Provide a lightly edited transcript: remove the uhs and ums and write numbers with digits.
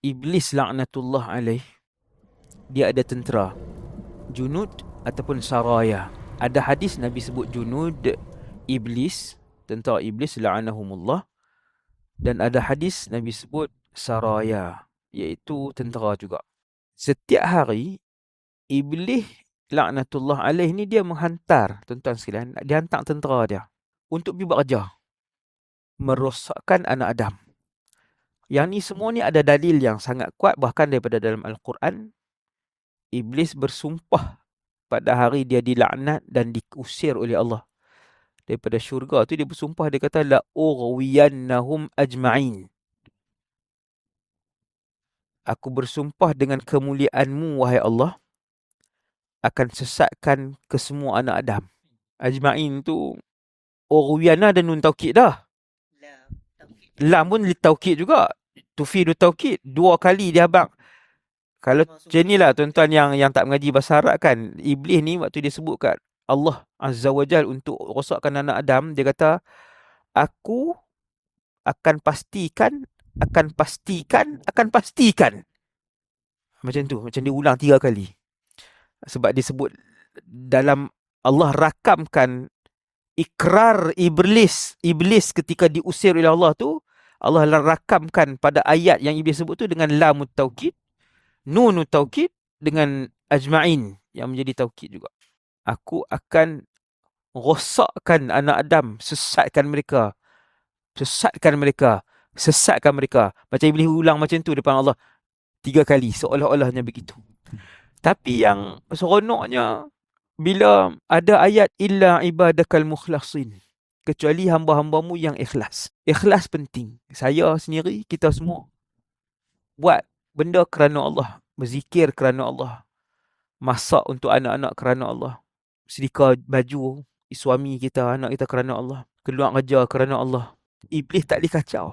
Iblis laknatullah alaih, dia ada tentera, junud ataupun saraya. Ada hadis Nabi sebut junud, iblis, tentera iblis la'anahumullah. Dan ada hadis Nabi sebut saraya, iaitu tentera juga. Setiap hari iblis laknatullah alaih ni dia menghantar, tuan-tuan sekalian, dia hantar tentera dia untuk pergi bekerja, merosakkan anak Adam. Yang ni semua ni ada dalil yang sangat kuat, bahkan daripada dalam Al-Quran. Iblis bersumpah pada hari dia dilaknat dan diusir oleh Allah daripada syurga tu. Dia bersumpah, dia kata la ughwiyannahum ajma'in. Aku bersumpah dengan kemuliaanmu wahai Allah, akan sesatkan ke semua anak Adam. Ajma'in tu ughwiyana dan nun taukid dah. Lam pun taukid juga, tufidu taukid, dua kali dia abang. Kalau macam ni lah tuan-tuan yang tak mengaji bahasa Arab kan, iblis ni waktu dia sebut kat Allah Azza wa Jal untuk rosakkan anak Adam, dia kata aku akan pastikan. Macam tu, macam dia ulang 3 kali. Sebab dia sebut dalam, Allah rakamkan ikrar iblis ketika diusir oleh Allah tu. Allah rakamkan pada ayat yang iblis sebut tu dengan lamut taukid, nunut taukid, dengan ajma'in yang menjadi taukid juga. Aku akan rosakkan anak Adam, sesatkan mereka. Macam iblis ulang macam tu depan Allah 3 kali, seolah-olahnya begitu. Tapi yang seronoknya, bila ada ayat illa ibadakal mukhlasin, kecuali hamba-hambamu yang ikhlas. Ikhlas penting. Saya sendiri, kita semua buat benda kerana Allah, berzikir kerana Allah, masak untuk anak-anak kerana Allah, sedekah baju suami kita, anak kita kerana Allah, keluar kerja kerana Allah. Iblis tak boleh kacau.